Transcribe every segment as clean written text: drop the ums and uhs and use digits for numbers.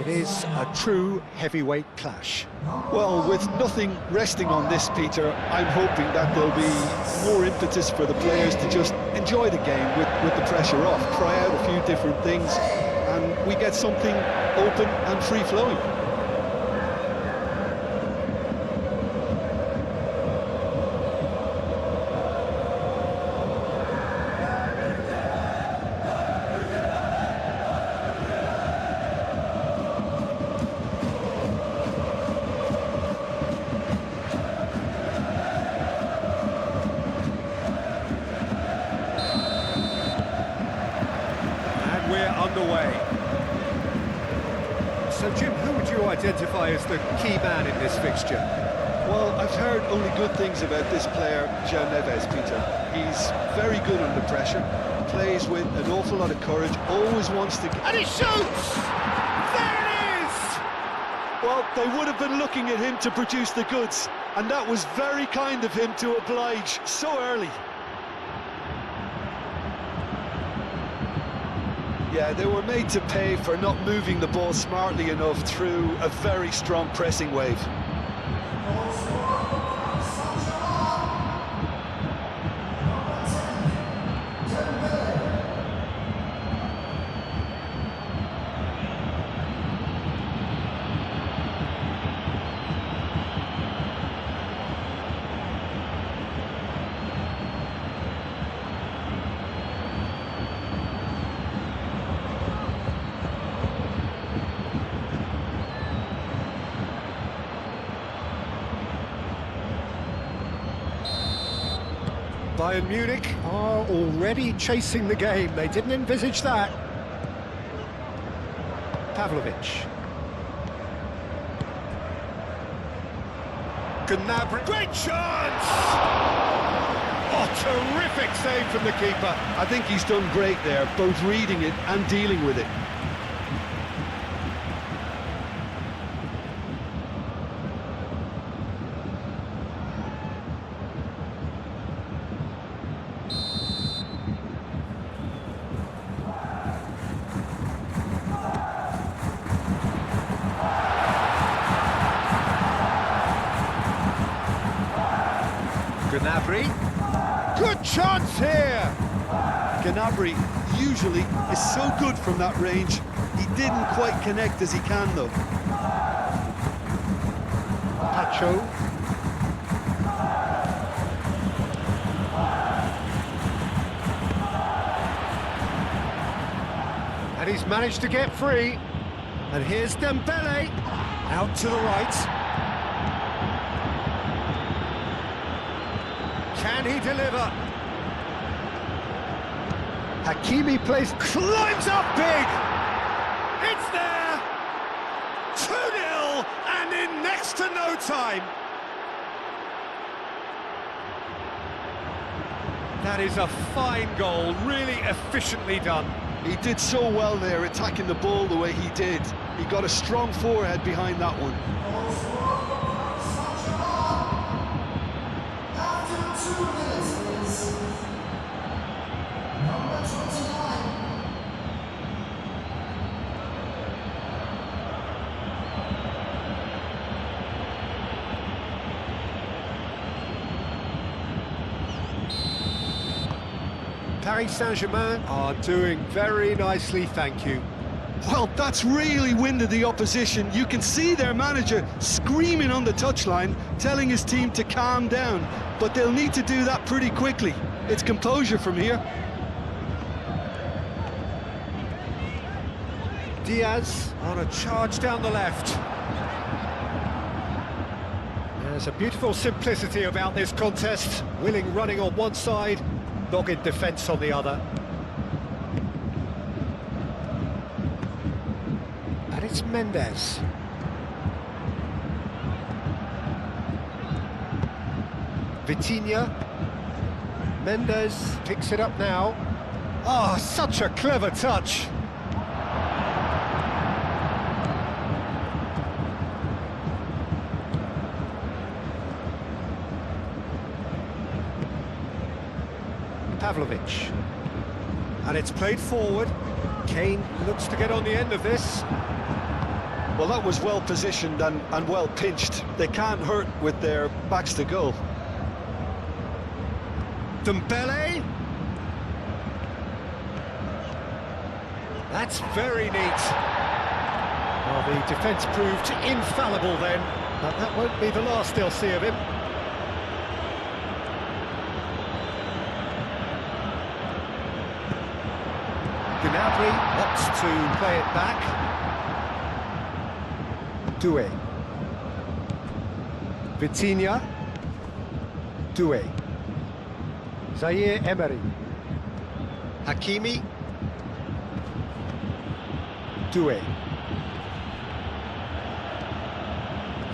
It is a true heavyweight clash. Well, with nothing resting on this, Peter, I'm hoping that there'll be more impetus for the players to just enjoy the game with the pressure off, try out a few different things, and we get something open and free-flowing. Underway. So, Jim, who would you identify as the key man in this fixture? Well, I've heard only good things about this player, João Neves, Peter. He's very good under pressure, plays with an awful lot of courage, always wants to... And he shoots! There it is! Well, they would have been looking at him to produce the goods, and that was very kind of him to oblige so early. Yeah, they were made to pay for not moving the ball smartly enough through a very strong pressing wave. Bayern Munich are already chasing the game. They didn't envisage that. Pavlovic. Gnabry. Great chance! Oh, terrific save from the keeper. I think he's done great there, both reading it and dealing with it. Gnabry. Good chance here! Gnabry usually is so good from that range. He didn't quite connect as he can, though. Pacho. And he's managed to get free. And here's Dembele. Out to the right. Can he deliver? Hakimi climbs up big! It's there! 2-0 and in next to no time! That is a fine goal, really efficiently done. He did so well there, attacking the ball the way he did. He got a strong forehead behind that one. Paris Saint-Germain are doing very nicely, thank you. Well, that's really winded the opposition. You can see their manager screaming on the touchline, telling his team to calm down, but they'll need to do that pretty quickly. It's composure from here. Diaz on a charge down the left. There's a beautiful simplicity about this contest. Willing running on one side, dogged defence on the other. And it's Mendes. Vitinha. Mendes picks it up now. Oh, such a clever touch. Pavlovic. And it's played forward. Kane looks to get on the end of this. Well, that was well positioned and well pinched. They can't hurt with their backs to goal. Dembele. That's very neat. Well, the defence proved infallible then, but that won't be the last they'll see of him. Gnabry opts to play it back. Doué. Vitinha. Doué. Zaire Emery. Hakimi. Doué.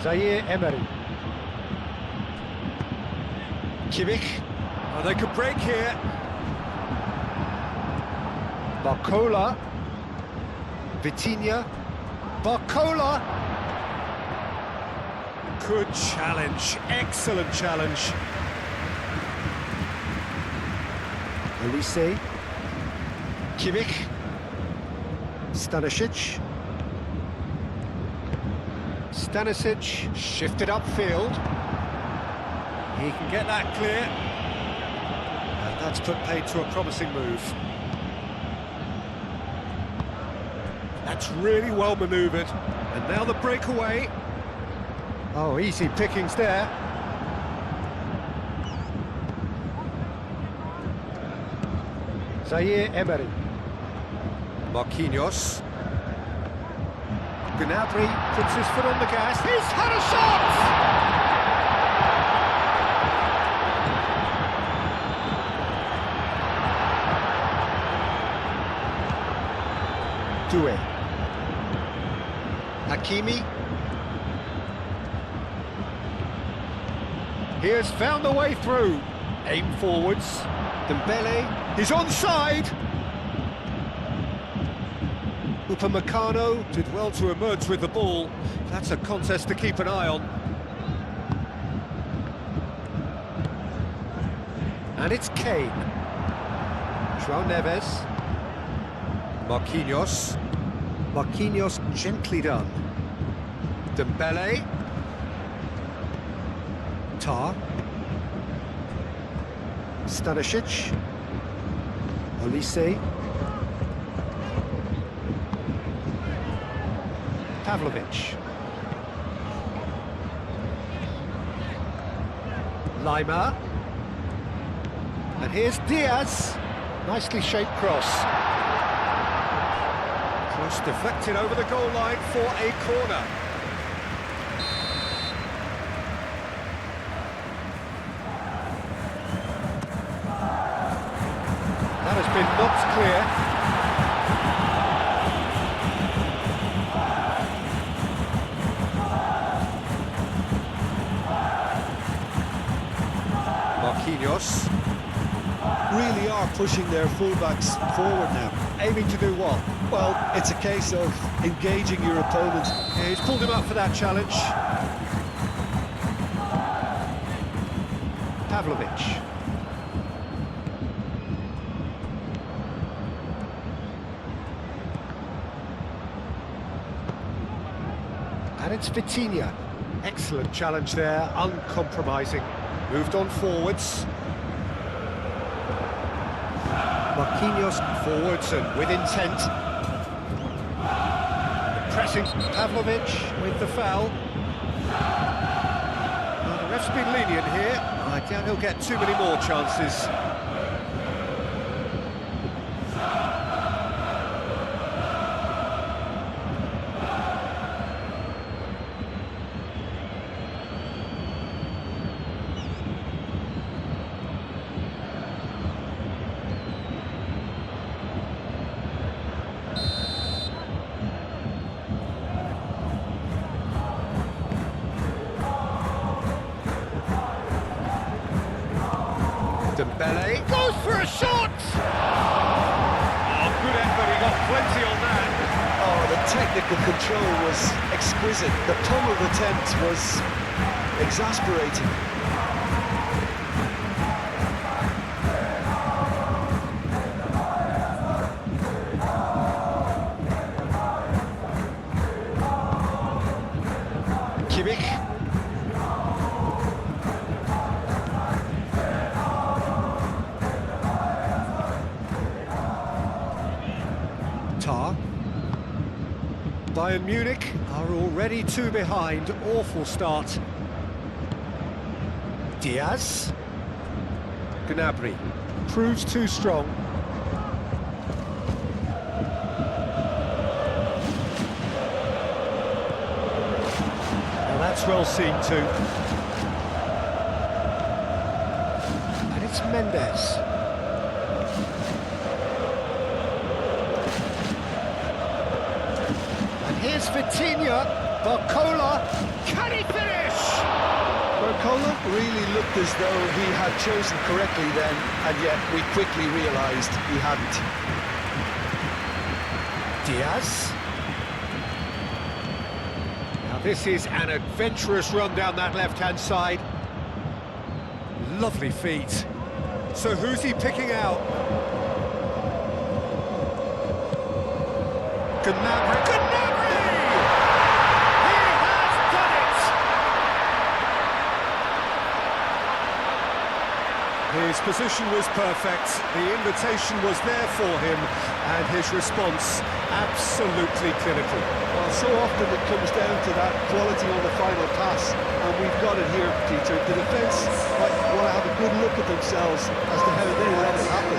Zaire Emery. Kimmich. Oh, they could break here. Barcola. Vitinha. Barcola. Good challenge. Excellent challenge. Olise. Kimmich. Stanisic. Stanisic shifted upfield. He can get that clear. And that's put paid to a promising move. That's really well manoeuvred. And now the breakaway. Oh, easy pickings there. Zaire Emery. Marquinhos. Gnabry puts his foot on the gas. He's had a shot! Doué. Hakimi. He has found the way through. Aim forwards. Dembele. He's onside. Upamecano did well to emerge with the ball. That's a contest to keep an eye on. And it's Kane. João Neves. Marquinhos. Marquinhos gently done. Dembele. Tar. Stanisic. Olise. Pavlovic. Lima. And here's Diaz. Nicely shaped cross. Cross deflected over the goal line for a corner. That has been knocked clear. Marquinhos. Really are pushing their fullbacks forward now. Aiming to do what? Well, it's a case of engaging your opponent. Yeah, he's pulled him up for that challenge. Pavlovic. And it's Vitinha. Excellent challenge there, uncompromising. Moved on forwards. Marquinhos forwards and with intent. Pressing Pavlovic with the foul. Well, the ref's been lenient here. I doubt he'll get too many more chances. Dembele goes for a shot! Oh, good effort, he got plenty on that. Oh, the technical control was exquisite. The pummeled attempt was exasperating. Kimmich. Tar. Bayern Munich are already 2 behind. Awful start. Diaz. Gnabry proves too strong. Well, that's well seen too. And it's Mendes. And here's Vitinha. Barcola. Can he finish? Barcola really looked as though he had chosen correctly then, and yet we quickly realised he hadn't. Diaz. Now this is an adventurous run down that left-hand side. Lovely feet. So who's he picking out? Gnabry. Gnabry! He has done it! His position was perfect, the invitation was there for him, and his response absolutely clinical. Well, so often it comes down to that quality on the final pass, and we've got it here, Peter. The defence might want to have a good look at themselves as to how they let it happen.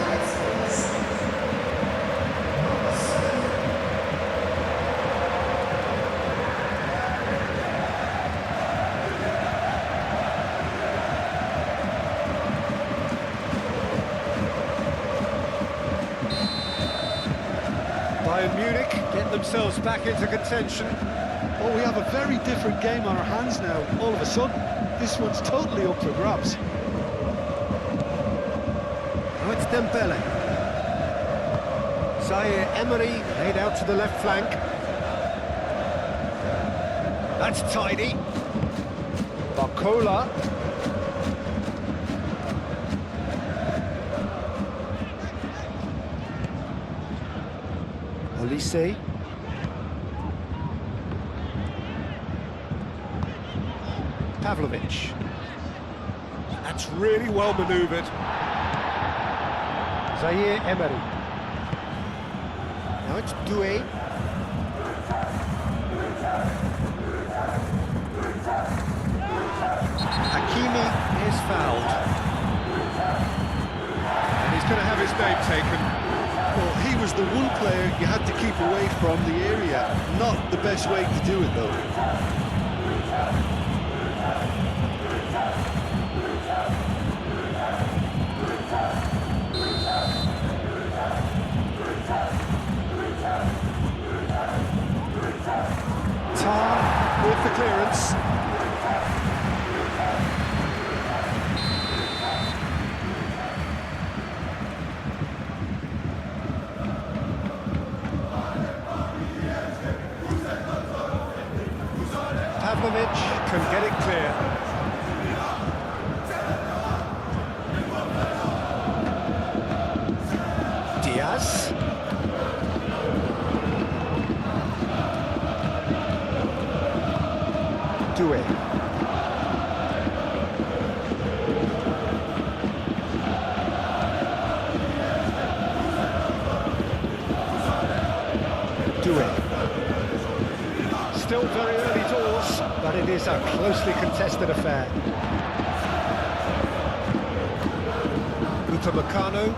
Bayern Munich get themselves back into contention. Oh, we have a very different game on our hands now. All of a sudden, this one's totally up for grabs. Now it's Dembele. Zaire Emery laid out to the left flank. That's tidy. Barcola. Olise. Pavlovic. That's really well manoeuvred. Zaire Emery. Now it's Doué. Hakimi is fouled. And he's going to have his name taken. Well, he was the one player you had to keep away from the area. Not the best way to do it, though. Tar with the clearance. Pavlovic can get it clear. Diaz. Doué. Doué. Still very early doors, but it is a closely contested affair. Upamecano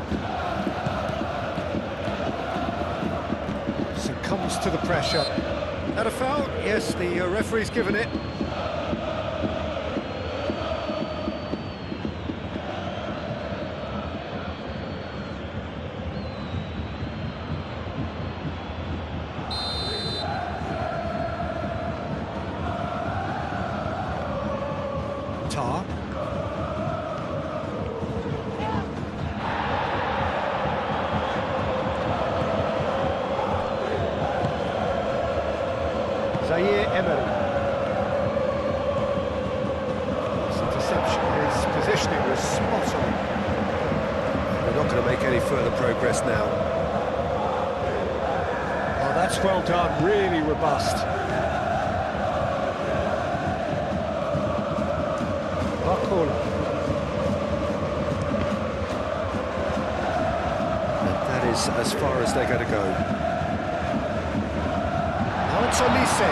succumbs to the pressure. At a foul? Yes, the referee's given it. Tar. Zaire Emery. His interception, his positioning was spot on. We're not going to make any further progress now. Oh, that's well done, really robust. Barcola. And that is as far as they're going to go. Now it's Olise.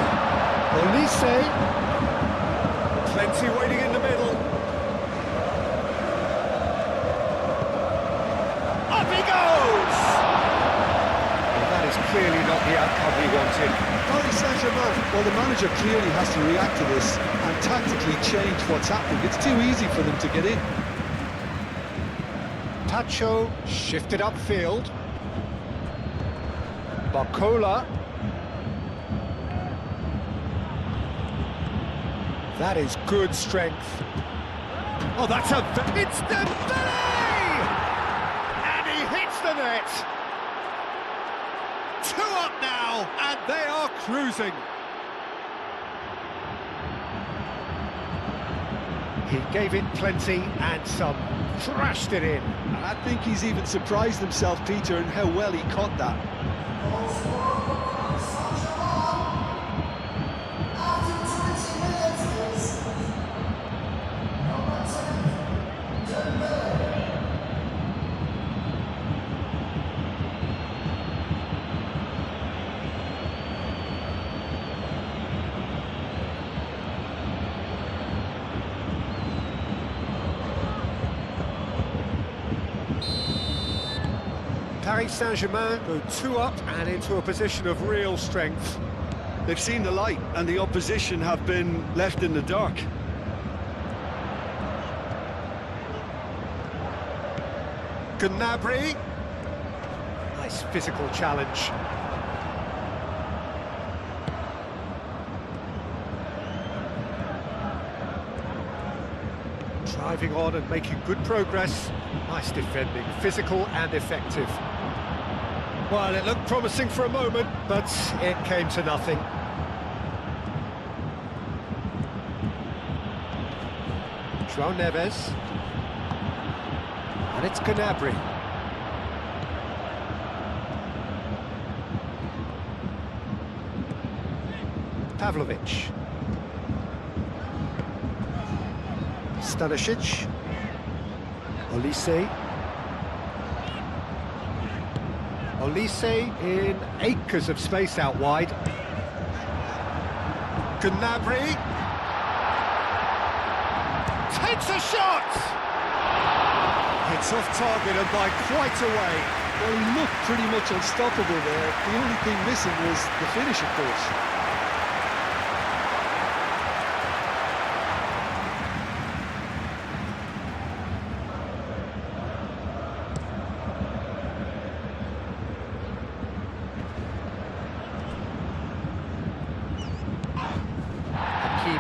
Olise. Plenty waiting in the middle. Up he goes! Well, that is clearly not the outcome he wanted. Paris Saint-Germain, well, the manager clearly has to react to this and tactically change what's happening. It's too easy for them to get in. Tacho shifted upfield. Barcola. That is good strength. Oh, that's a... It's Dembele! And he hits the net! 2 up now, and they are cruising. He gave it plenty and some, thrashed it in. I think he's even surprised himself, Peter, in how well he caught that. Paris Saint-Germain go 2 up and into a position of real strength. They've seen the light and the opposition have been left in the dark. Gnabry. Nice physical challenge. Driving on and making good progress. Nice defending, physical and effective. Well, it looked promising for a moment, but it came to nothing. João Neves. And it's Gnabry. Pavlovic. Stanisic. Olise. Olise in acres of space out wide. Gnabry takes a shot! It's off target and by quite a way. Well, he looked pretty much unstoppable there. The only thing missing was the finish, of course.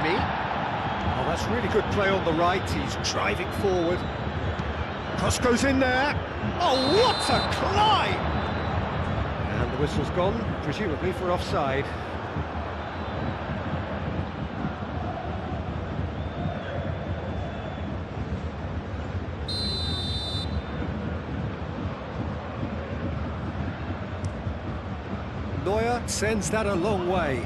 Oh, that's really good play on the right. He's driving forward. Cross goes in there. Oh, what a climb! And the whistle's gone, presumably for offside. Neuer sends that a long way.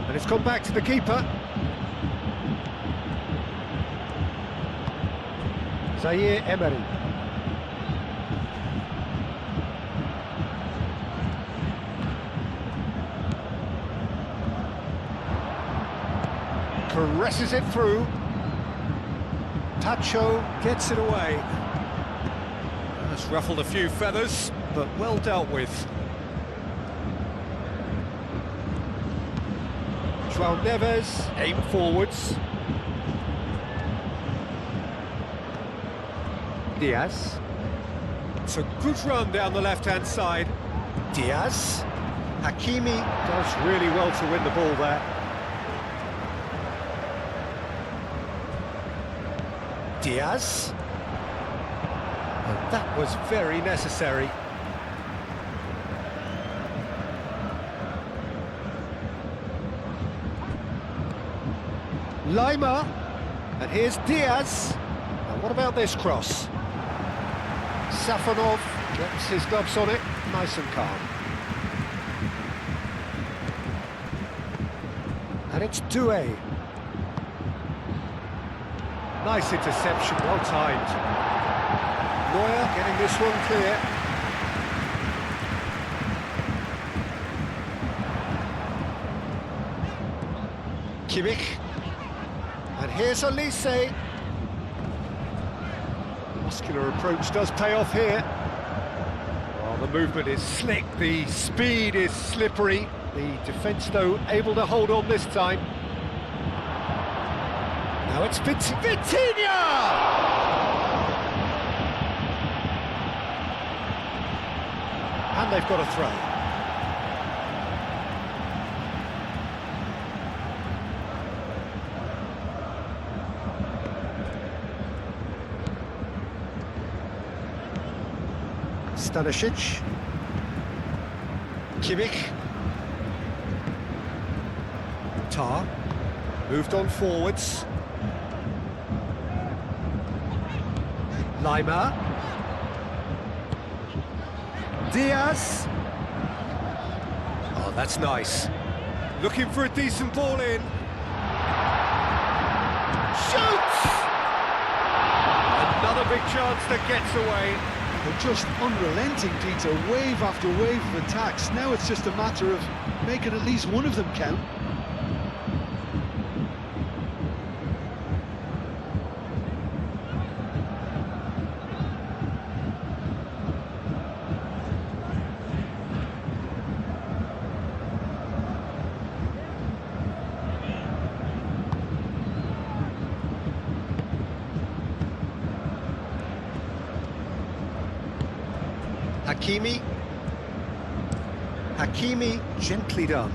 And it's gone back to the keeper. Zaire Emery. Caresses it through. Tacho gets it away. That's ruffled a few feathers, but well dealt with. João Neves, aim forwards. Diaz. It's a good run down the left-hand side. Diaz. Hakimi does really well to win the ball there. Diaz. And that was very necessary. Lima, and here's Diaz. And what about this cross? Safonov gets his gloves on it, nice and calm. And it's Doué. Nice interception, well timed. Neuer getting this one clear. Kimmich. And here's Olise. Muscular approach does pay off here. Oh, the movement is slick, the speed is slippery. The defence, though, able to hold on this time. Now it's Vitinha! And they've got a throw. Stanisic. Kimmich. Tar. Moved on forwards. Lima. Diaz. Oh, that's nice. Looking for a decent ball in. Shoots! Another big chance that gets away. They're just unrelenting, Peter, wave after wave of attacks. Now it's just a matter of making at least one of them count. Hakimi, gently done.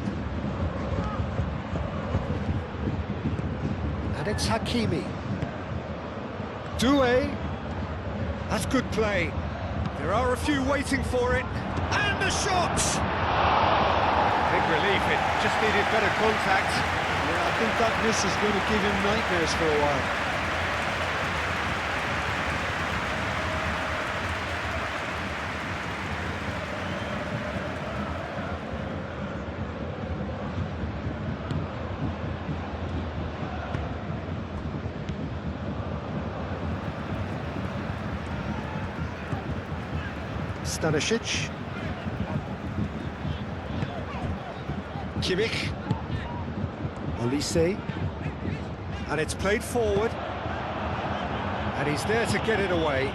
And it's Hakimi. Doué. That's good play. There are a few waiting for it. And the shot! Big relief, it just needed better contact. Yeah, I think that miss is going to give him nightmares for a while. Stanisic. Kimmich. Olise. And it's played forward. And he's there to get it away.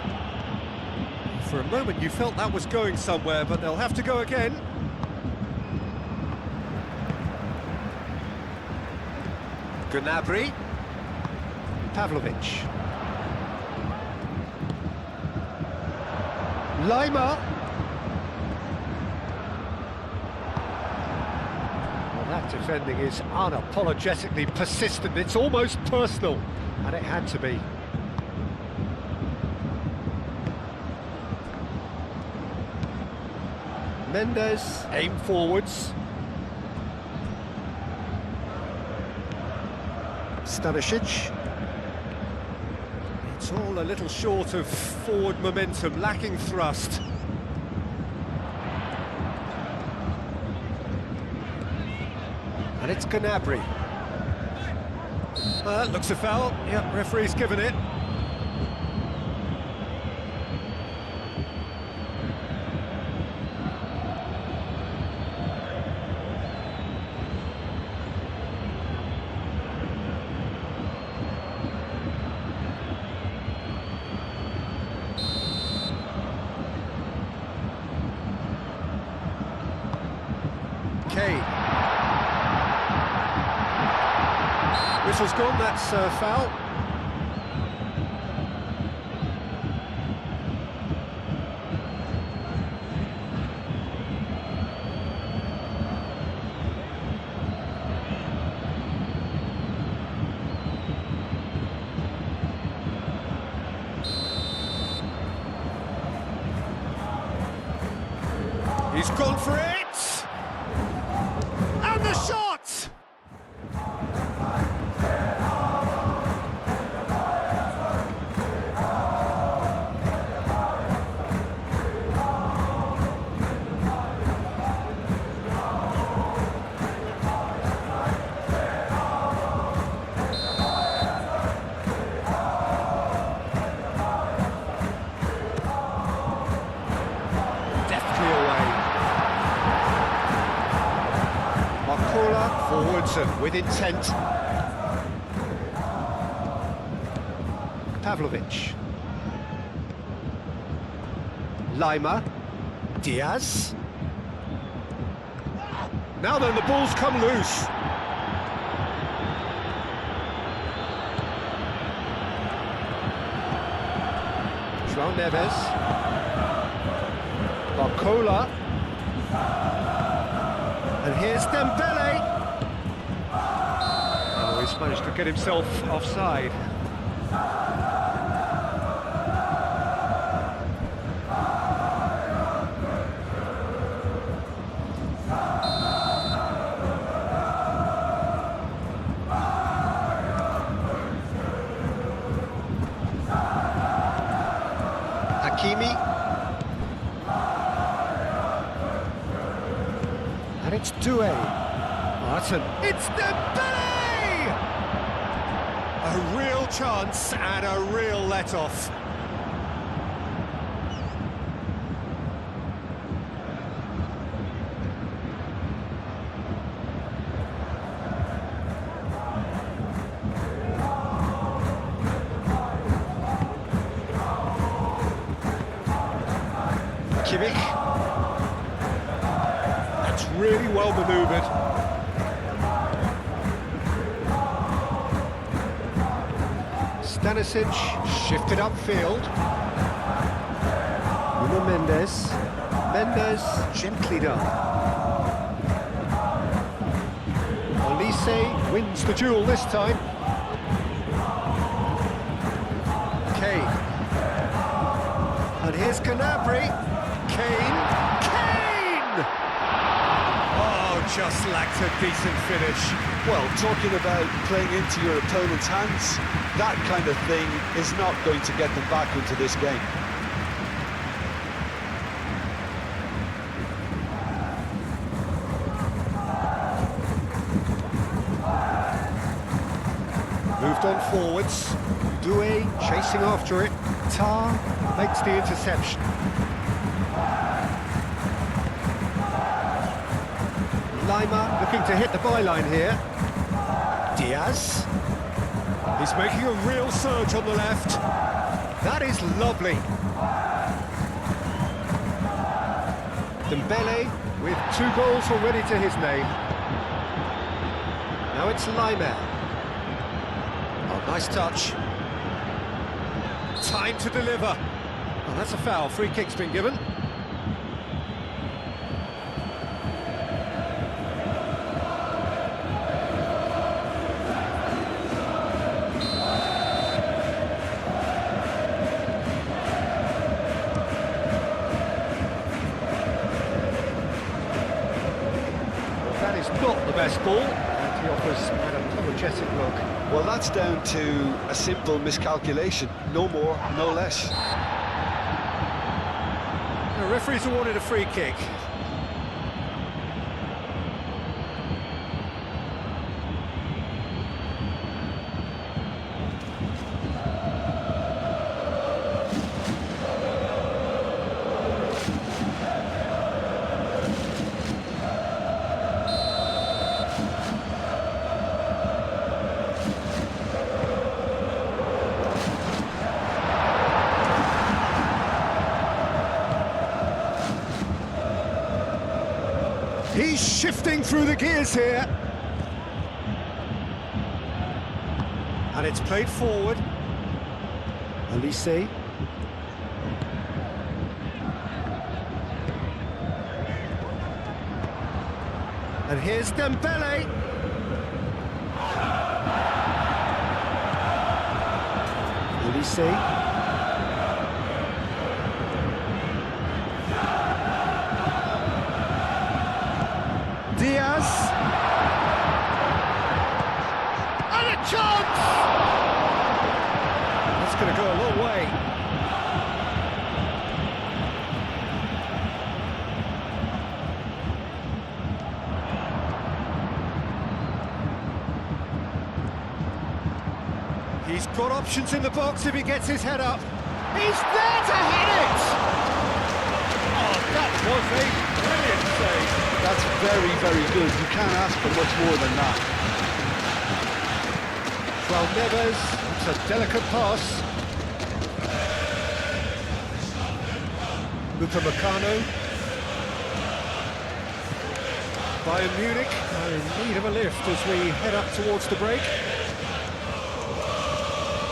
For a moment you felt that was going somewhere, but they'll have to go again. Gnabry. Pavlovic. Lima. Well, that defending is unapologetically persistent. It's almost personal, and it had to be. Mendes, aim forwards. Stanisic. It's all a little short of forward momentum, lacking thrust. And it's Gnabry. That looks a foul. Yep, referee's given it. Whistle's gone, that's a foul. He's gone for it! And the shot! Sigurdsson with intent. Pavlovic. Lima. Diaz. Now then, the ball's come loose. João Neves. Barcola. And here's Dembele. Oh, he's managed to get himself offside. Hakimi. And it's Doué. Martin. It's Dembele! A real chance and a real let-off. Kimmich. That's really well manoeuvred. Stanisic shifted upfield. Nuno Mendes. Mendes gently done. Olise wins the duel this time. Kane. And here's Gnabry. Kane! Oh, just lacked a decent finish. Well, talking about playing into your opponent's hands, that kind of thing is not going to get them back into this game. Moved on forwards. Doué chasing after it. Tar makes the interception. Lima looking to hit the byline here. Diaz. He's making a real surge on the left. That is lovely. Dembele with 2 goals already to his name. Now it's Lima. Oh, nice touch. Time to deliver. Oh, that's a foul. Free kick's been given. Not the best ball, and he offers an apologetic look. Well, that's down to a simple miscalculation, no more, no less. The referee's awarded a free kick. He's shifting through the gears here. And it's played forward. Olise. And here's Dembele. Olise. Diaz. And a chance! That's going to go a long way. He's got options in the box if he gets his head up. He's there to hit it! Oh, that was a brilliant save. That's very, very good. You can't ask for much more than that. Well, Neves, it's a delicate pass. Upamecano. Bayern Munich are in need of a lift as we head up towards the break.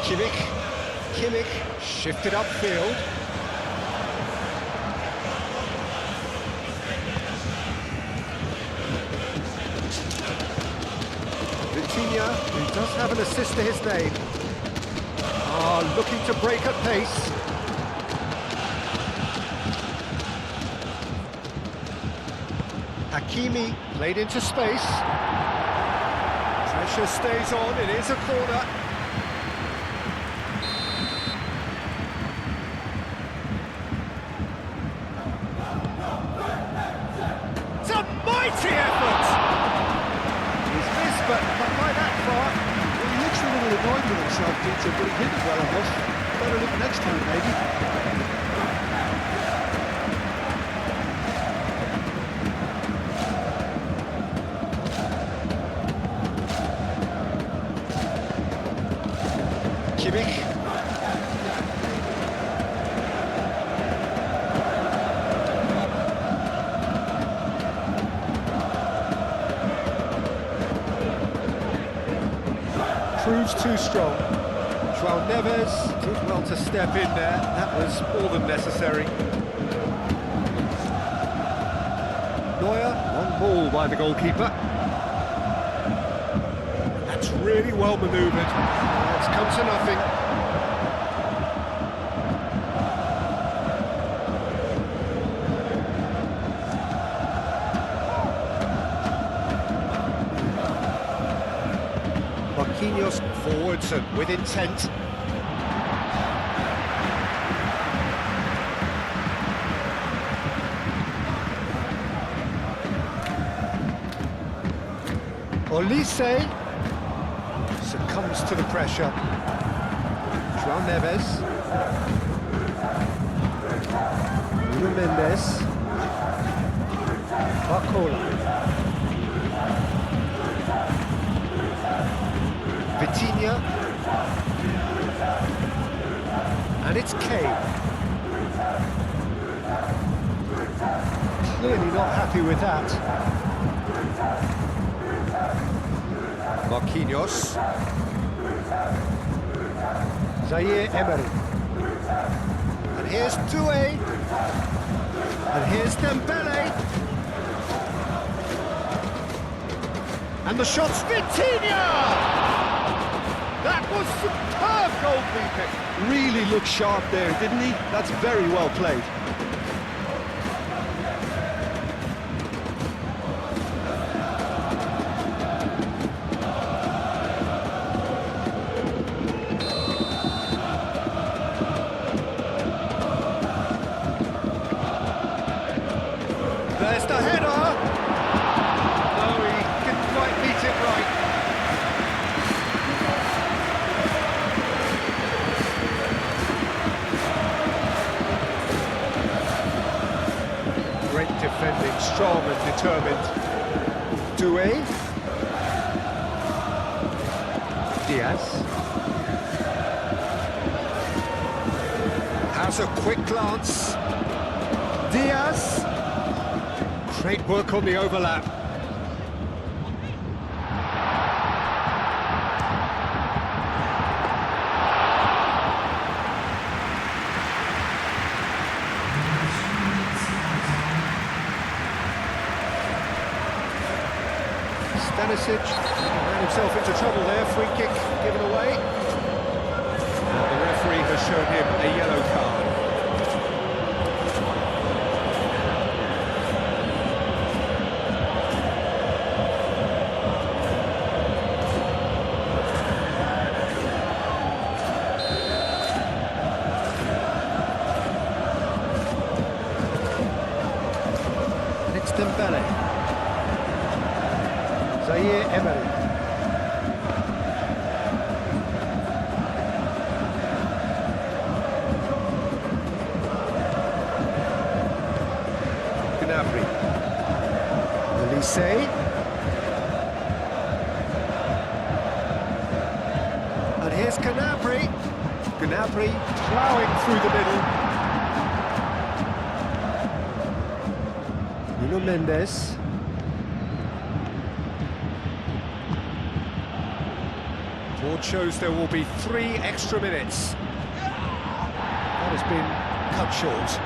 Kimmich shifted upfield. Vitinha, who does have an assist to his name, are looking to break at pace. Hakimi played into space. Pressure stays on, it is a corner. It's a mighty effort! He's missed, but not by that far. Well, he looks a little annoyed with himself, Peter, but he hit it well enough. Better look next time, maybe. Kimmich. Proves too strong. João Neves did well to step in there. That was more than necessary. Neuer, long ball by the goalkeeper. That's really well manoeuvred. It's come to nothing. Marquinhos forwards and with intent. Olise succumbs to the pressure. João Neves. Nuno Mendes. Barcola. Vitinha. And it's Kane. Clearly not happy with that. Marquinhos. Zaire Emery. And here's Doué. And here's Dembele. And the shot's Vitinha! That was superb goalkeeping. Really looked sharp there, didn't he? That's very well played. There's the header! No, he didn't quite beat it right. Great defending, strong and determined. Doué. Diaz. Has a quick glance. Diaz. Great work on the overlap. Stanisic ran himself into trouble there, free kick given away. And the referee has shown him a yellow card. And it's Dembele. Zaire Emery. Gnabry. Elise. And here's Gnabry. Gnabry ploughing through the middle. Nuno Mendes. Board shows there will be 3 extra minutes. That has been cut short.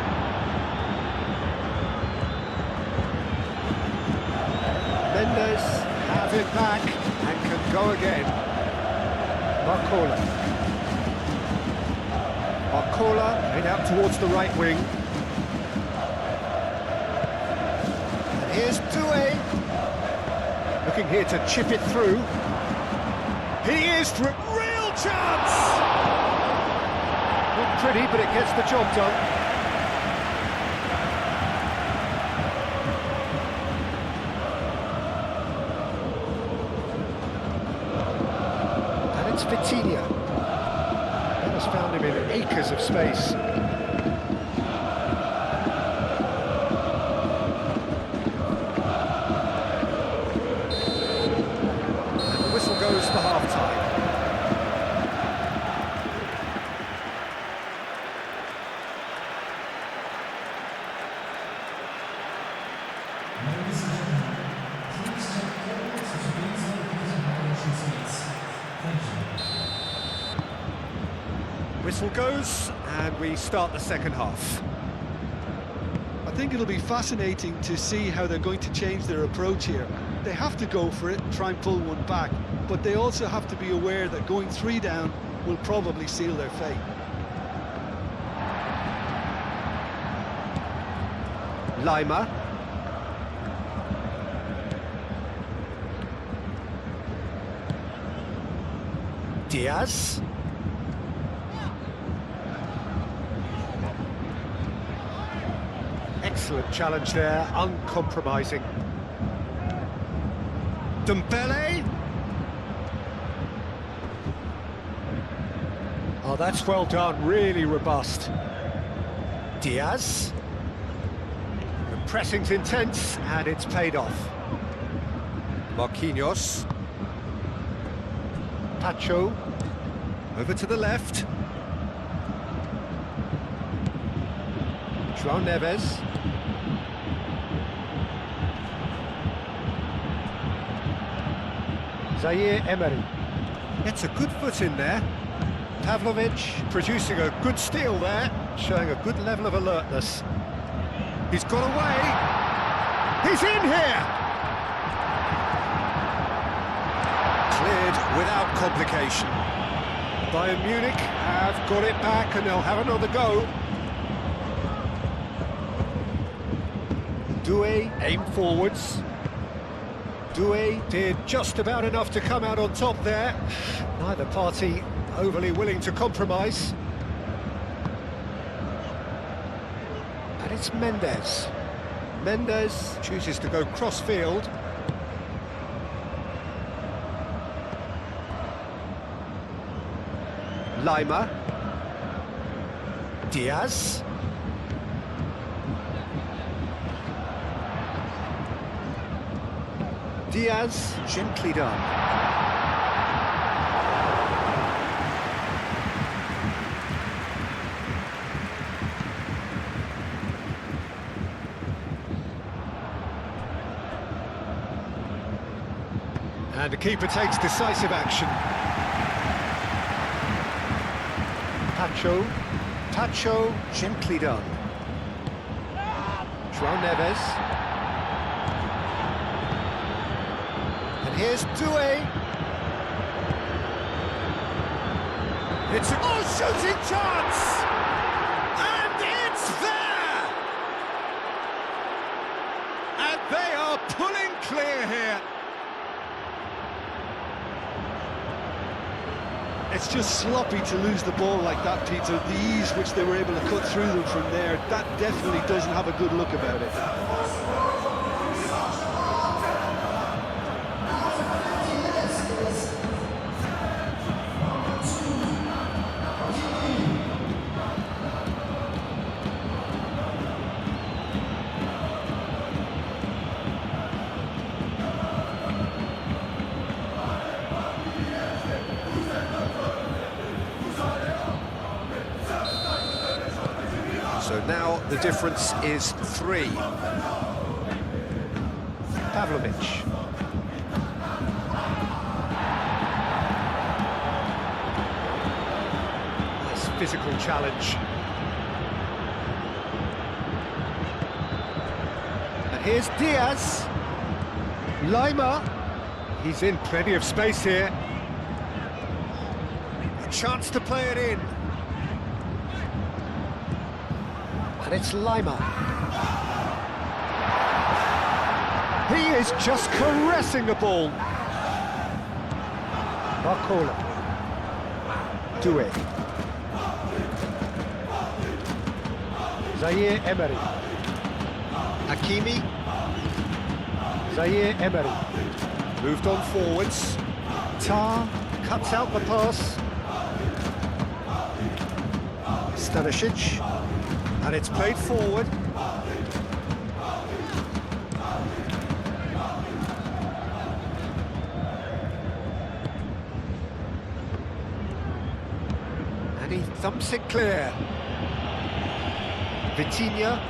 Mendes have it back and can go again. Barcola. Barcola head out towards the right wing. And here's Doué. Looking here to chip it through. He is through. Real chance! Not pretty, but it gets the job done. And it's Vitinha. That has found him in acres of space. Goes for half-time. Whistle goes, and we start the second half. I think it'll be fascinating to see how they're going to change their approach here. They have to go for it and try and pull one back, but they also have to be aware that going 3 down will probably seal their fate. Lima. Diaz. Excellent challenge there, uncompromising. Dembele. Oh, that's well done, really robust. Diaz. The pressing's intense, and it's paid off. Marquinhos. Pacho. Over to the left. João Neves. Zaire Emery. Gets a good foot in there. Pavlovic producing a good steal there, showing a good level of alertness. He's got away. He's in here! Cleared without complication. Bayern Munich have got it back and they'll have another go. Doué aimed forwards. Doué did just about enough to come out on top there. Neither party overly willing to compromise. And it's Mendes. Mendes chooses to go cross-field. Lima. Diaz. Diaz, gently done. And the keeper takes decisive action. Pacho, gently done. João Neves. And here's Doué. It's a shooting chance! And it's there! And they are pulling clear here. It's just sloppy to lose the ball like that, Peter. The ease which they were able to cut through them from there, that definitely doesn't have a good look about it. The difference is 3. Pavlovic. Nice physical challenge. And here's Diaz. Lima. He's in plenty of space here. A chance to play it in. And it's Lima. He is just caressing the ball. Barcola. Doué. Zaire Emery. Hakimi. Zaire Emery. Moved on forwards. Tar cuts out the pass. Stanisic. And it's played forward. And he thumps it clear. Vitinha.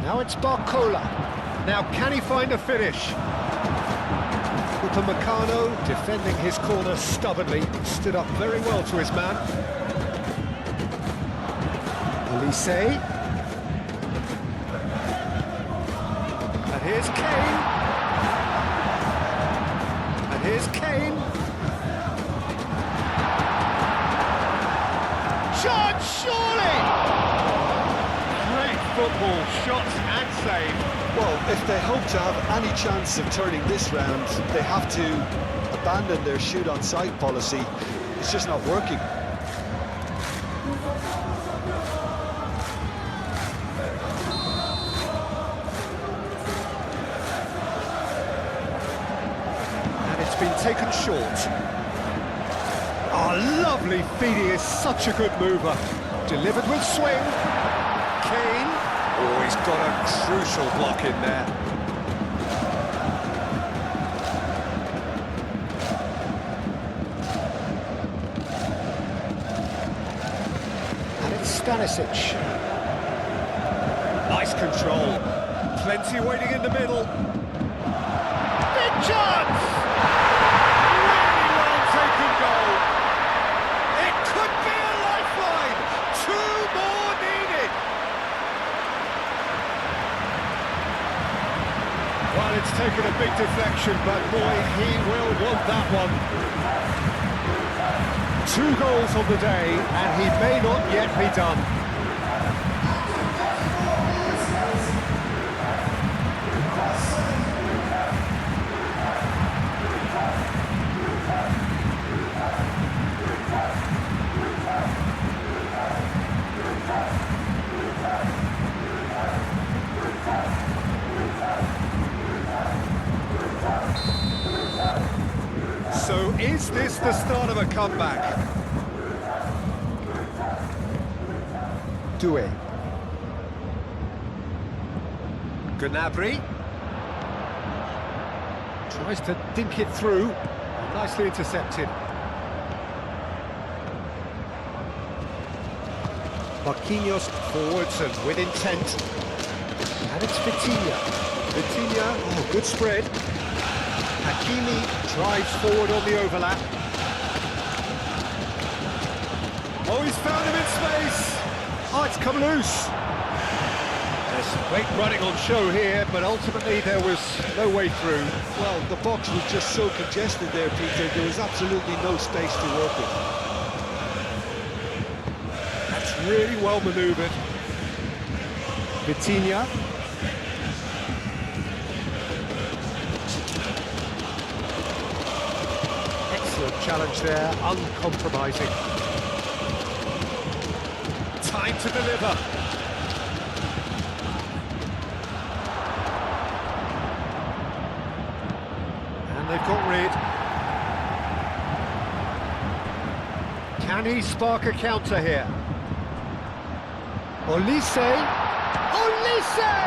Now it's Barcola. Now can he find a finish? Upamecano defending his corner stubbornly, stood up very well to his man. Olise. And here's Kane. And here's Kane. Shot, surely! Great football, shots and save. Well, if they hope to have any chance of turning this round, they have to abandon their shoot-on-sight policy. It's just not working. And it's been taken short. Oh, lovely feed, he is such a good mover. Delivered with swing. Kane. Oh, he's got a crucial block in there. And it's Stanisic. Nice control. Plenty waiting in the middle. Big chance! Really well taken goal. It could be a lifeline. 2 more needed. Well, it's taken a big deflection, but boy, he will want that one. 2 goals on the day, and he may not yet be done. So is this the start of a comeback? Doué. Gnabry. Tries to dink it through. Nicely intercepted. Marquinhos forwards and with intent. And it's Vitinha. Vitinha, oh, good spread. Hakimi drives forward on the overlap. Oh, he's found him in space. Oh, it's come loose. There's some great running on show here, but ultimately there was no way through. Well, the box was just so congested there, Peter. There was absolutely no space to work with. That's really well manoeuvred. Vitinha. Excellent challenge there, uncompromising. Time to deliver. And they've got rid. Can he spark a counter here? Olise! Olise!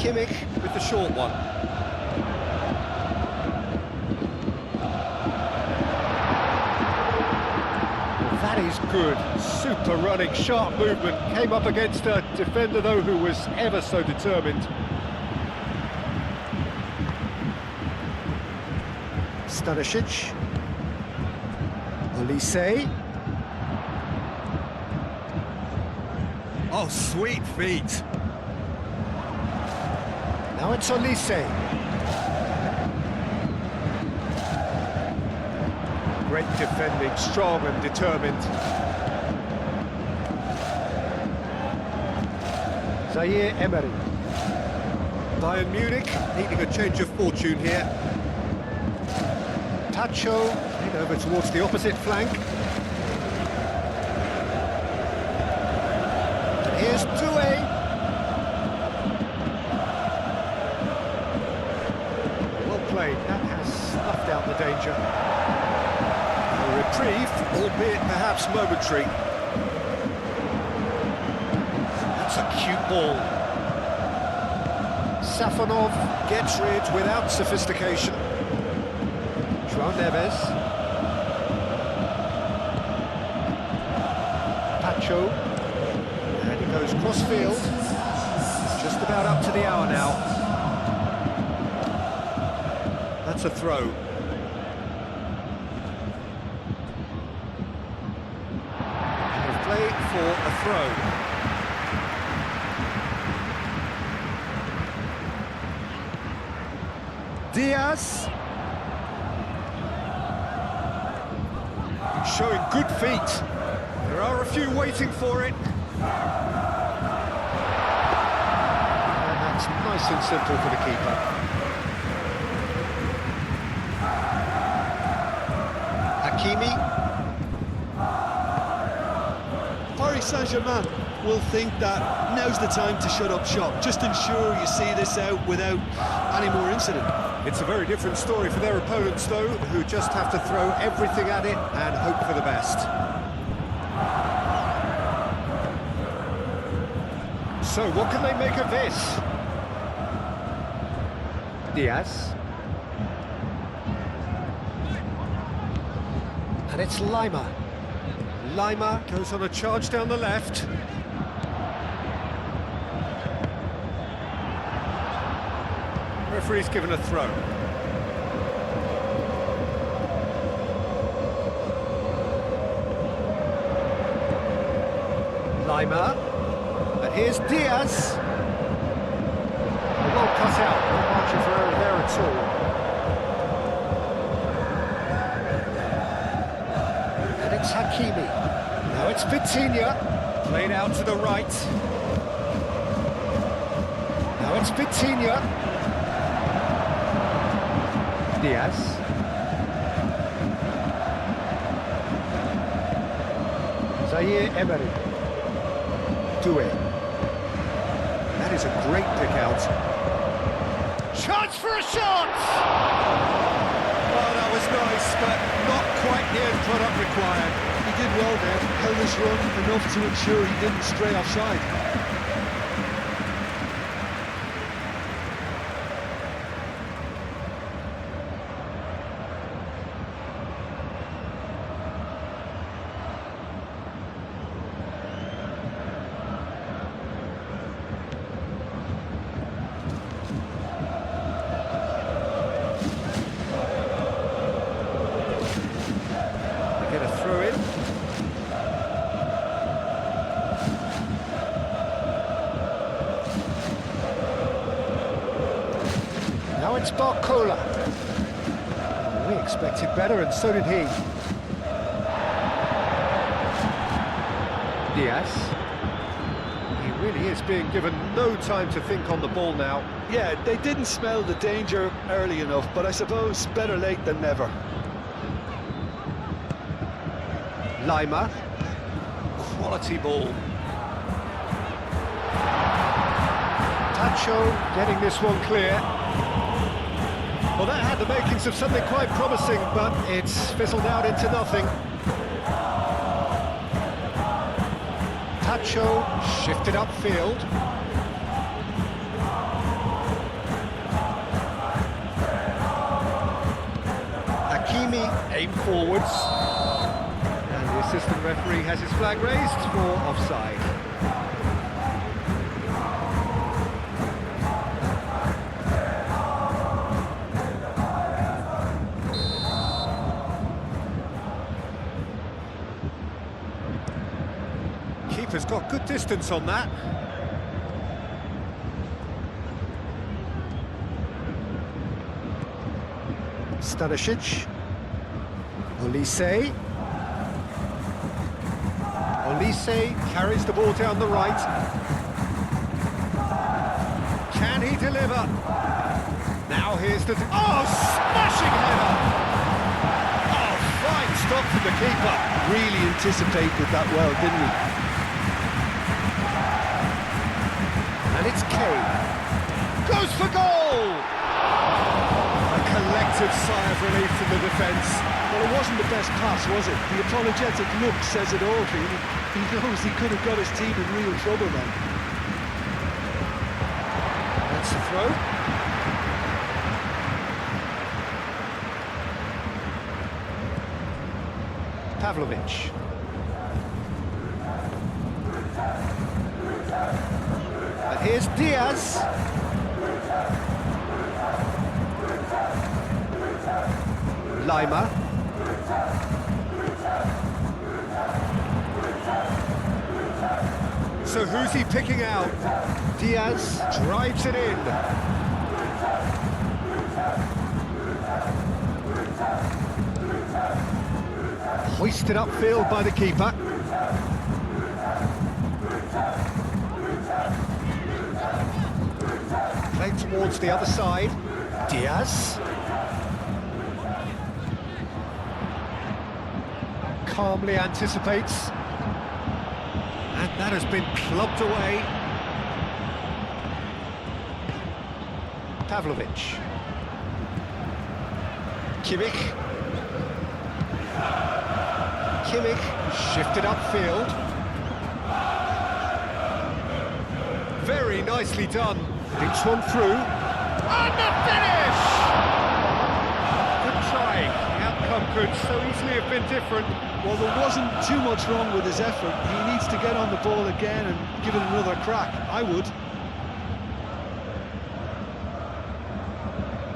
Kimmich with the short one. That is good. Super running, sharp movement. Came up against a defender, though, who was ever so determined. Stanisic. Olise. Oh, sweet feet. Now it's Olise. Great defending, strong and determined. Zaire Emery. Bayern Munich needing a change of fortune here. Tacho, played over towards the opposite flank. And here's Doué. Well played, that has snuffed out the danger. A reprieve, albeit perhaps momentary. That's a cute ball. Safonov gets rid without sophistication. João Neves. Pacho. And he goes cross-field. Just about up to the hour now. That's a throw. They've played for a throw. Diaz. Showing good feet. There are a few waiting for it. And that's nice and simple for the keeper. Hakimi. Paris Saint-Germain will think that now's the time to shut up shop. Just ensure you see this out without any more incident. It's a very different story for their opponents, though, who just have to throw everything at it and hope for the best. So, what can they make of this? Diaz. And it's Lima. Lima goes on a charge down the left. Referee's given a throw. Lima. And here's Diaz. Well cut out, no margin for error there at all. And it's Hakimi. Now it's Vitinha. Played out to the right. Now it's Vitinha. Diaz. Zaire Emery. Doué. That is a great pick out. Chance for a shot! Oh, that was nice, but not quite the end product required. He did well there, held his run enough to ensure he didn't stray offside. Get a throw in. Now it's Barcola. We expected better, and so did he. Diaz. He really is being given no time to think on the ball now. Yeah, they didn't smell the danger early enough, but I suppose better late than never. Lima. Quality ball. Tacho getting this one clear. Well, that had the makings of something quite promising, but it's fizzled out into nothing. Tacho shifted upfield. Came forwards. And the assistant referee has his flag raised for offside. Keeper's got good distance on that. Stanisic. Olise. Olise carries the ball down the right. Can he deliver? Now here's the... Oh, smashing header! Oh, fine stop from the keeper. Really anticipated that well, didn't he? And it's Kane. Goes for goal! A collective sigh of relief from the defence. Well, it wasn't the best pass, was it? The apologetic look says it all, really. He knows he could have got his team in real trouble then. That's the throw. Pavlovic. And here's Diaz. Lima. So who's he picking out? Diaz drives it in. Hoisted upfield by the keeper. Played towards the other side. Diaz. Calmly anticipates. And that has been clubbed away. Pavlovic. Kimmich. Kimmich shifted upfield. Very nicely done. Dinks one through. And the finish! Good try. The outcome could so easily have been different. Well, there wasn't too much wrong with his effort. He needs to get on the ball again and give it another crack. I would.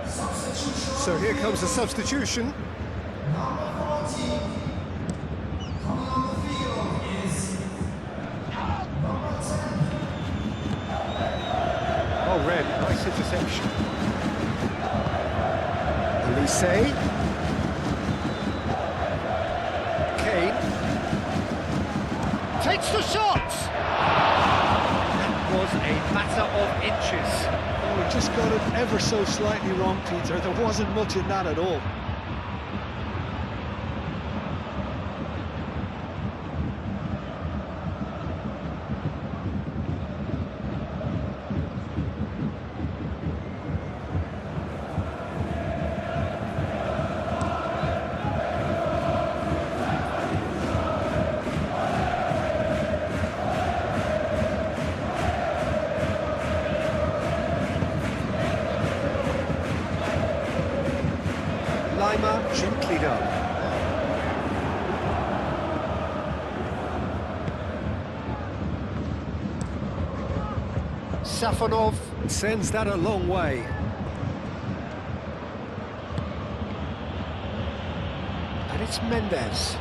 So here comes a substitution. Oh, red, nice interception. Olise. Kane. Takes the shot! That was a matter of inches. Oh, he just got it ever so slightly wrong, Peter. There wasn't much in that at all. Lima, gently done. Safonov sends that a long way. And it's Mendes.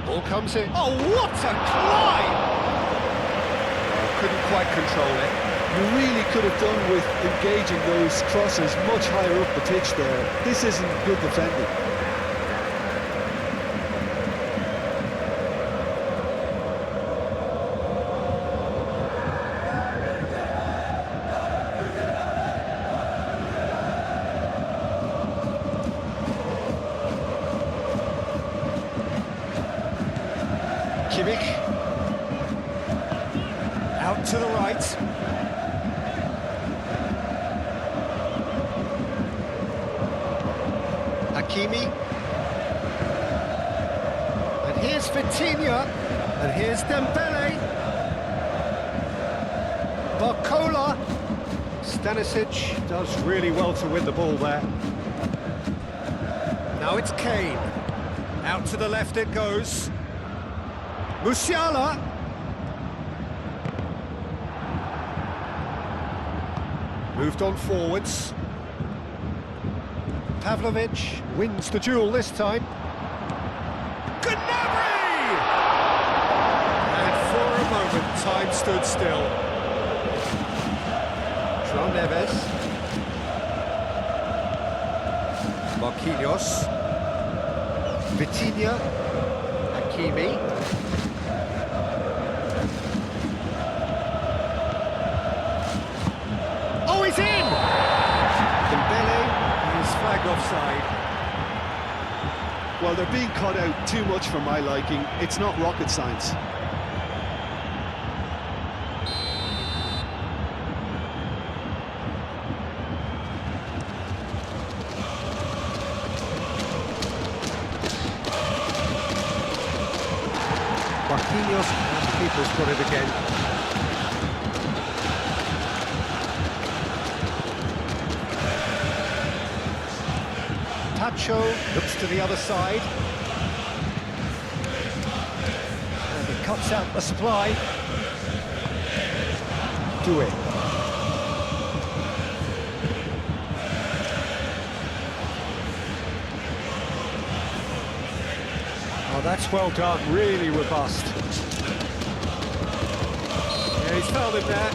Ball comes in. Oh, what a climb! Oh, couldn't quite control it. You really could have done with engaging those crosses much higher up the pitch there. This isn't good defending. Kimmich. Out to the right. Hakimi. And here's Vitinha. And here's Dembele. Barcola. Stanisic does really well to win the ball there. Now it's Kane. Out to the left it goes. Musiala. Moved on forwards. Pavlovic wins the duel this time. Gnabry! And for a moment, time stood still. João Neves. Marquinhos. Vitinha. Hakimi. Oh, he's in! Dembele is flagged offside. Well, they're being cut out too much for my liking. It's not rocket science. Marquinhos and the keeper's got it again. Tacho looks to the other side. And he cuts out the supply. Do it. Oh, that's well done, really robust. Yeah, he's fouled him there.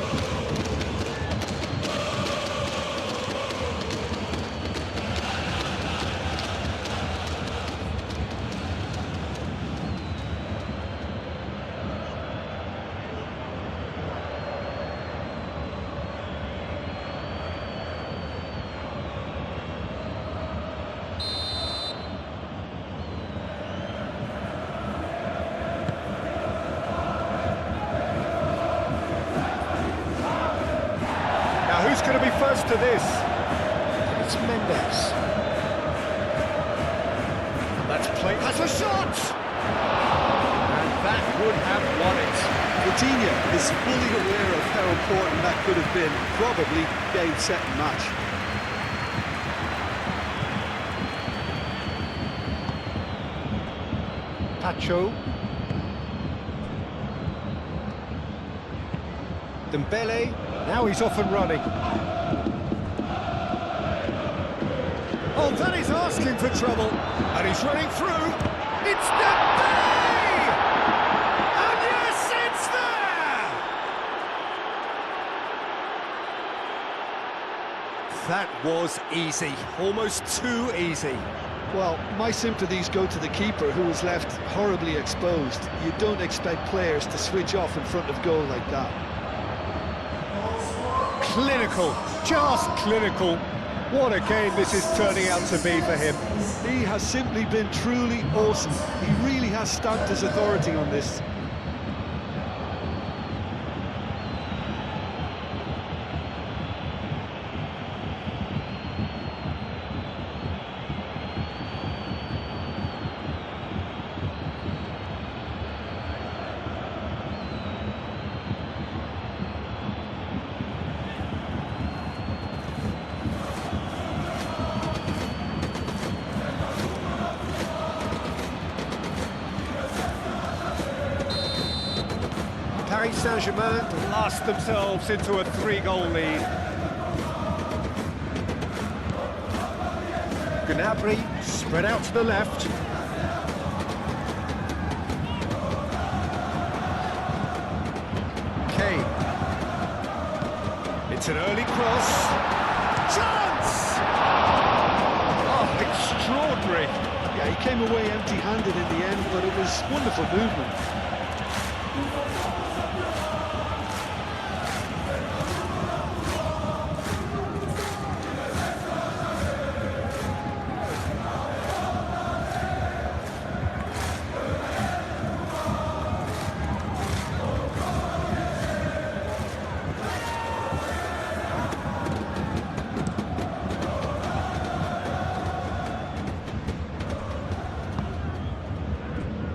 Who's going to be first to this? It's Mendes. And that's played. That's a shot! And that would have won it. Vitinha is fully aware of how important that could have been. Probably game, set and match. Tacho. Dembele. Now he's off and running. Oh, that is asking for trouble. And he's running through. It's Dembele! And yes, it's there! That was easy. Almost too easy. Well, my sympathies go to the keeper, who was left horribly exposed. You don't expect players to switch off in front of goal like that. Clinical, just clinical. What a game this is turning out to be for him. He has simply been truly awesome. He really has stamped his authority on this. Paris Saint-Germain blast themselves into a 3-goal lead. Gnabry spread out to the left. Kane. It's an early cross. Chance! Oh, extraordinary. Yeah, he came away empty-handed in the end, but it was wonderful movement.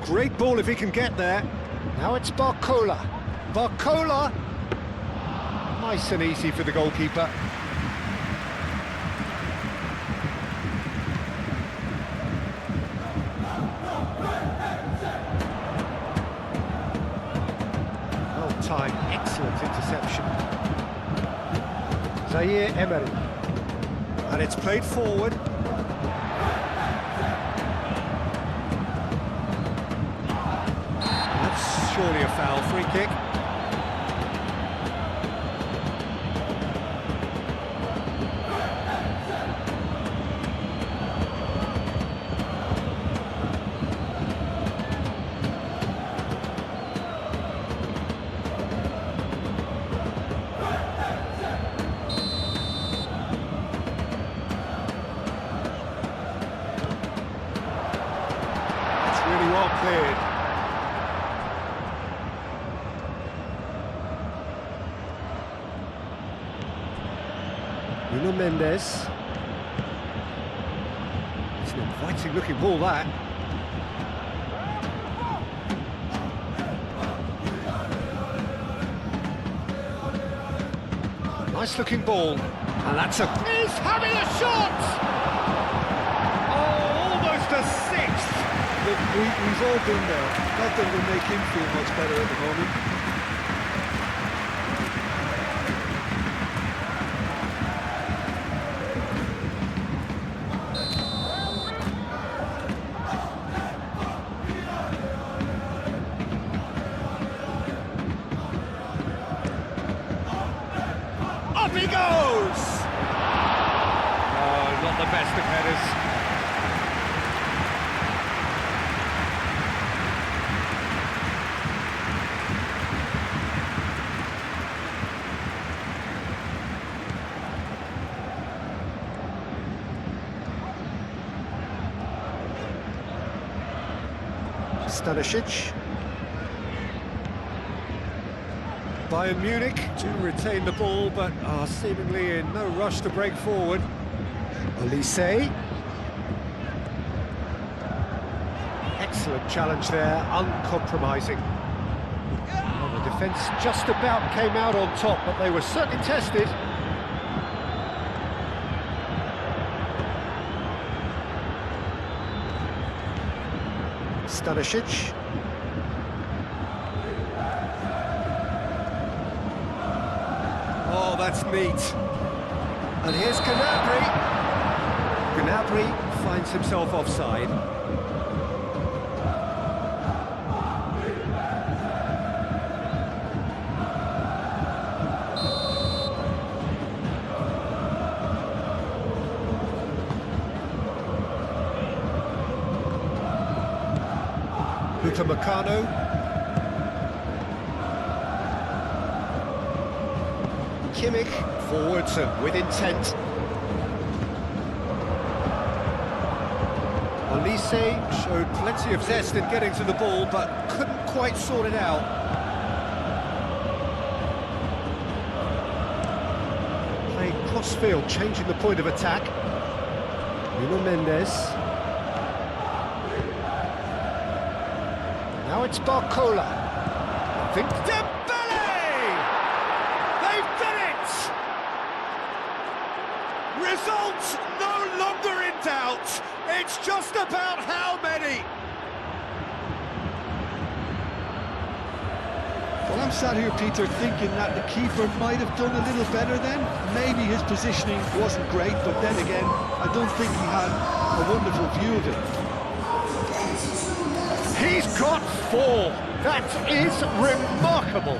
Great ball if he can get there. Now it's Barcola. Barcola! Nice and easy for the goalkeeper. time. Excellent interception. Zaire Emery. And it's played forward. That's surely a foul. Free kick. Really well cleared. Nuno Mendes. It's an inviting looking ball, that. Nice looking ball. And that's a... He's having a shot! Oh, almost a sixth! We've all been there. Not that it'll make him feel much better at the moment. Up he goes! Oh, not the best of headers. Stanisic. Bayern Munich do retain the ball, but are seemingly in no rush to break forward. Olise. Excellent challenge there, uncompromising. Well, the defence just about came out on top, but they were certainly tested. Stanisic. Oh, that's neat. And here's Gnabry. Gnabry finds himself offside. Upamecano. Kimmich forwards and with intent. Olise showed plenty of zest in getting to the ball, but couldn't quite sort it out. Playing cross-field, changing the point of attack. Nuno Mendes. Now it's Barcola. I think Dembele! They've done it! Results no longer in doubt. It's just about how many. Well, I'm sat here, Peter, thinking that the keeper might have done a little better then. Maybe his positioning wasn't great, but then again, I don't think he had a wonderful view of it. He's got 4. That is remarkable.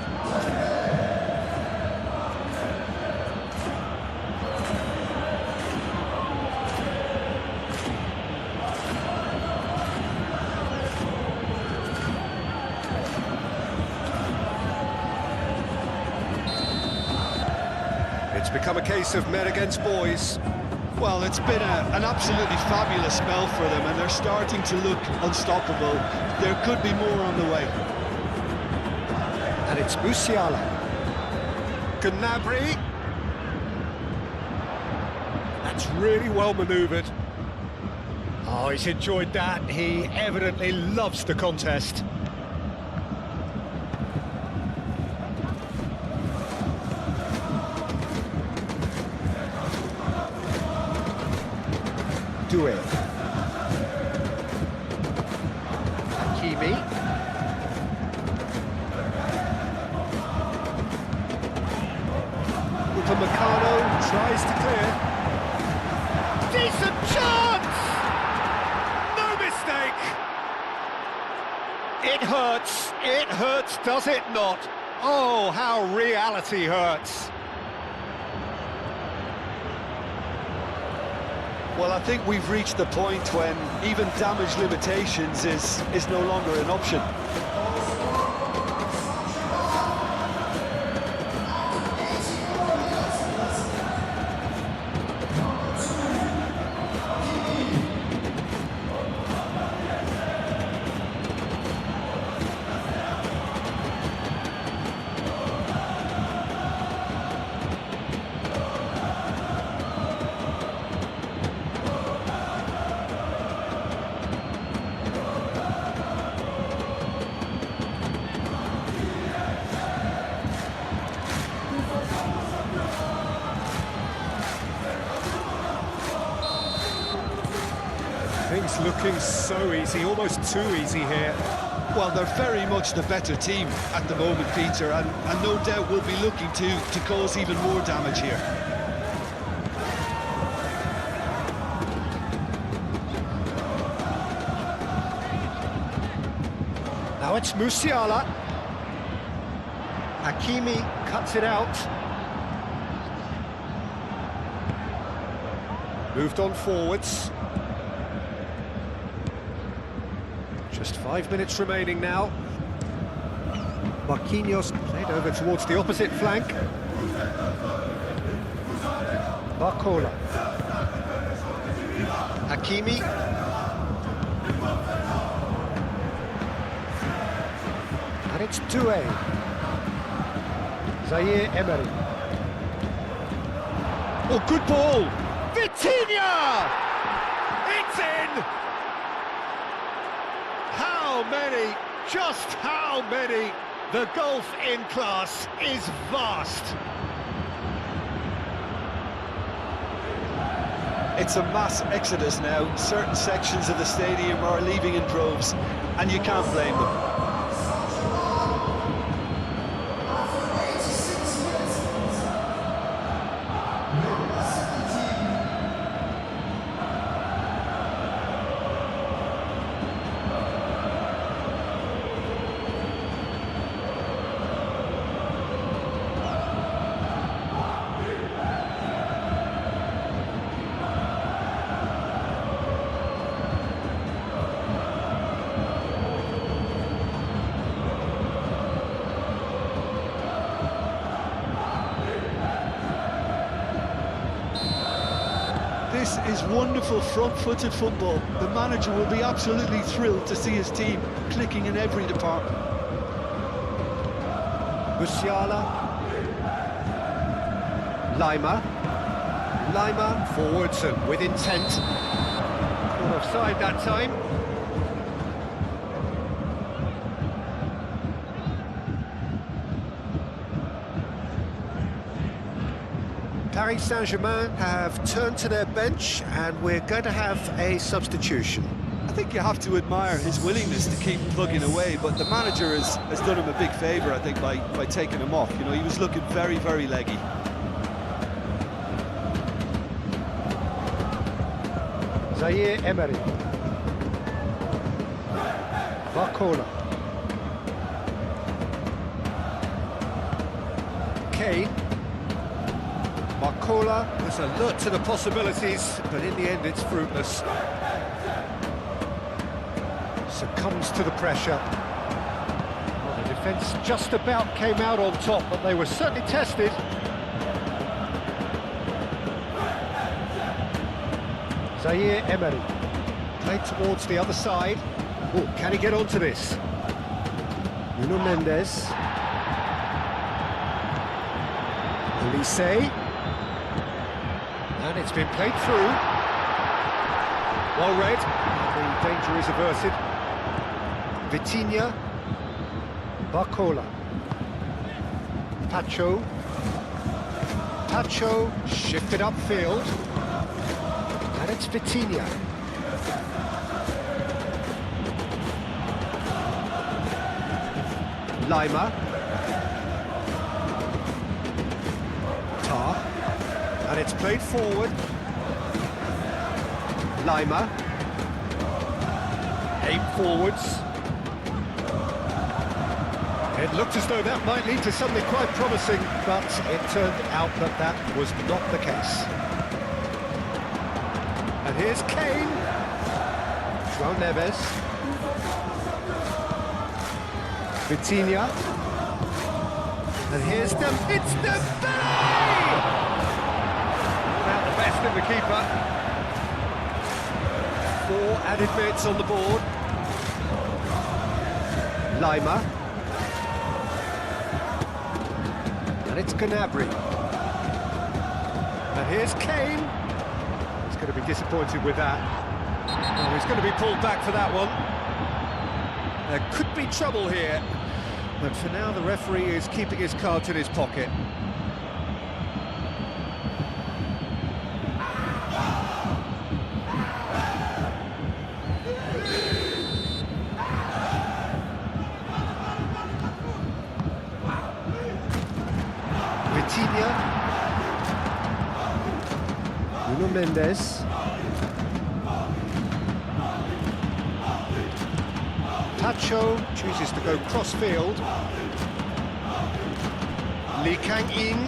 It's become a case of men against boys. Well, it's been an absolutely fabulous spell for them, and they're starting to look unstoppable. There could be more on the way. And it's Musiala. Gnabry. That's really well manoeuvred. Oh, he's enjoyed that. He evidently loves the contest. Doué. Hakimi. Upamecano tries to clear. Decent chance! No mistake! It hurts, does it not? Oh, how reality hurts. Well, I think we've reached the point when even damage limitations is no longer an option. Things looking so easy, almost too easy here. Well, they're very much the better team at the moment, Peter, and no doubt will be looking to cause even more damage here. Now it's Musiala. Hakimi cuts it out. Moved on forwards. Just 5 minutes remaining now. Marquinhos played over towards the opposite flank. Barcola. Hakimi. And it's Doué. Zaire Emery. Oh, good ball! Vitinha! It's in! How many? Just how many? The gulf in class is vast. It's a mass exodus now. Certain sections of the stadium are leaving in droves, and you can't blame them. This is wonderful front-footed football. The manager will be absolutely thrilled to see his team clicking in every department. Musiala. Lima forwards and with intent. Caught offside that time. Paris Saint-Germain have turned to their bench and we're going to have a substitution. I think you have to admire his willingness to keep plugging away, but the manager has done him a big favour, I think, by taking him off. You know, he was looking very, very leggy. Zaire Emery. Barcola. Kane. Barcola was alert to the possibilities, but in the end it's fruitless. Succumbs to the pressure. Well, the defence just about came out on top, but they were certainly tested. Zaire Emery. Played towards the other side. Oh, can he get onto this? Nuno Mendes. Elise. And it's been played through. Well read. The danger is averted. Vitinha. Barcola. Pacho shifted upfield. And it's Vitinha. Lima. Tar. it's played forward. Lima. Aim forwards. It looked as though that might lead to something quite promising, but it turned out that that was not the case. And here's Kane. João Neves. Vitinha. And here's it's Dembele! About the best in the keeper. 4 added minutes on the board. Lima. And it's Gnabry. And here's Kane. He's going to be disappointed with that. Oh, he's going to be pulled back for that one. There could be trouble here. But for now, the referee is keeping his cards in his pocket. Vitinha. Nuno Mendes. Pacho chooses to go cross-field. Lee Kang-in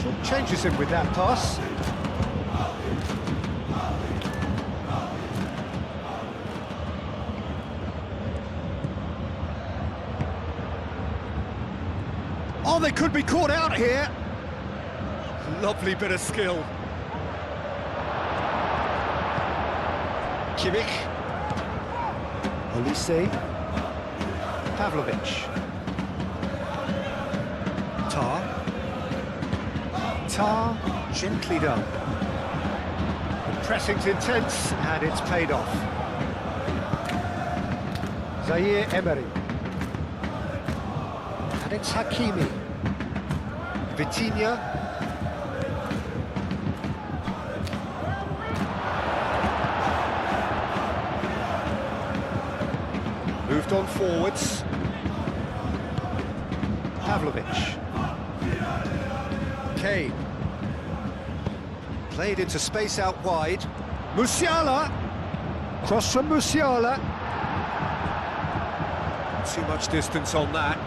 short changes him with that pass. Oh, they could be caught out here. Lovely bit of skill. Kimmich. Olise, Pavlovic, Tar, gently done. The pressing's intense and it's paid off. Zaire Emery, and it's Hakimi, Vitinha. Moved on forwards. Pavlovic. Kane. Played into space out wide. Musiala. Cross from Musiala. Too much distance on that.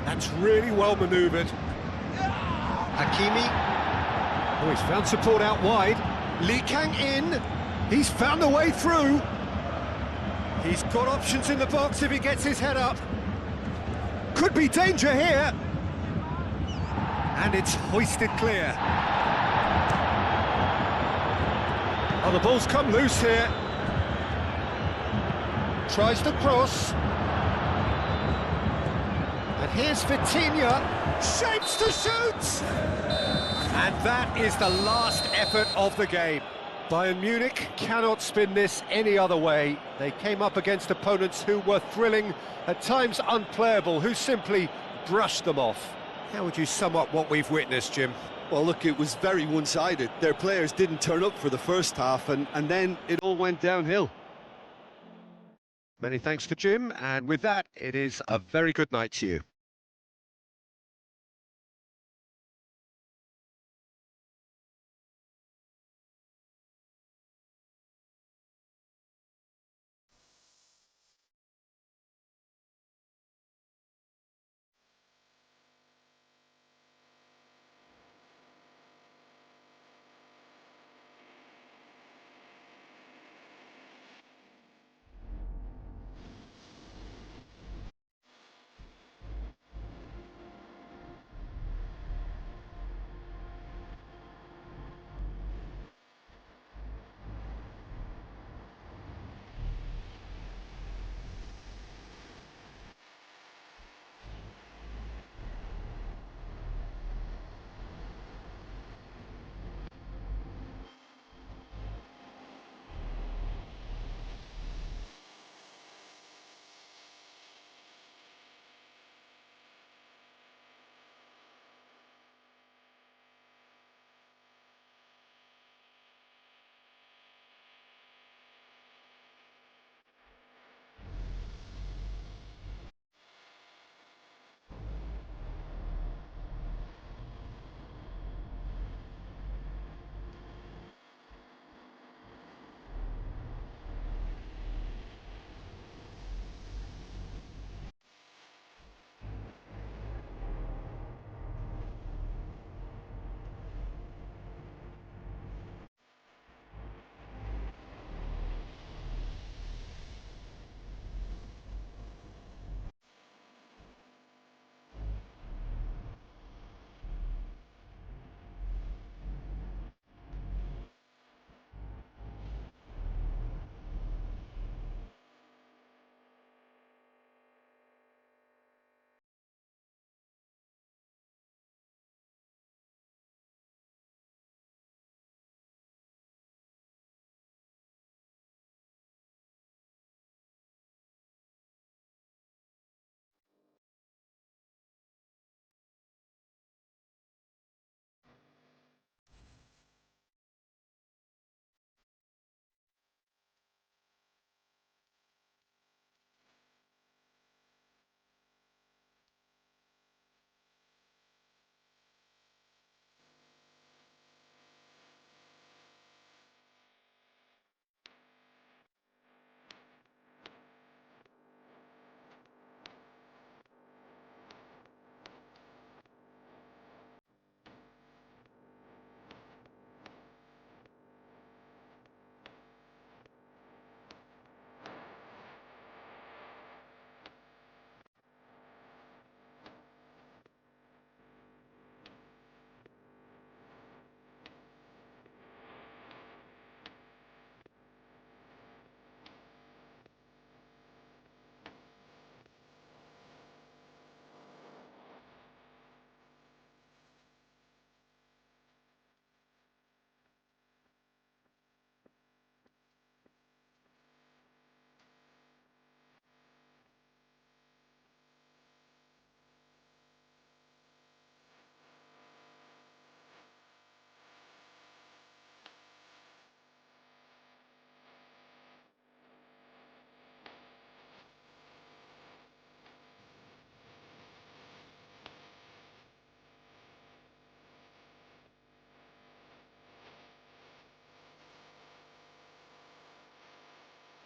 That's really well manoeuvred. Hakimi. Oh, he's found support out wide. Lee Kang-in. He's found a way through. He's got options in the box if he gets his head up. Could be danger here. And it's hoisted clear. Oh, the ball's come loose here. Tries to cross. And here's Vitinha, shapes to shoot! And that is the last effort of the game. Bayern Munich cannot spin this any other way. They came up against opponents who were thrilling, at times unplayable, who simply brushed them off. How would you sum up what we've witnessed, Jim? Well, look, it was very one-sided. Their players didn't turn up for the first half, and then it all went downhill. Many thanks to Jim, and with that, it is a very good night to you.